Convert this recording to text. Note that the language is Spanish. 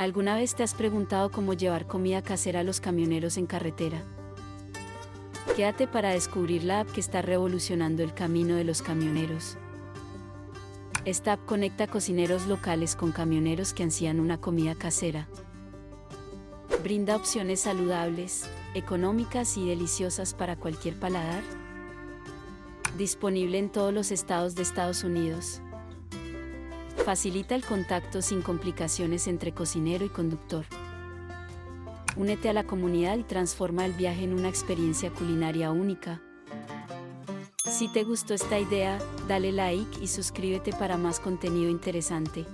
¿Alguna vez te has preguntado cómo llevar comida casera a los camioneros en carretera? Quédate para descubrir la app que está revolucionando el camino de los camioneros. Esta app conecta cocineros locales con camioneros que ansían una comida casera. Brinda opciones saludables, económicas y deliciosas para cualquier paladar. Disponible en todos los estados de Estados Unidos. Facilita el contacto sin complicaciones entre cocinero y conductor. Únete a la comunidad y transforma el viaje en una experiencia culinaria única. Si te gustó esta idea, dale like y suscríbete para más contenido interesante.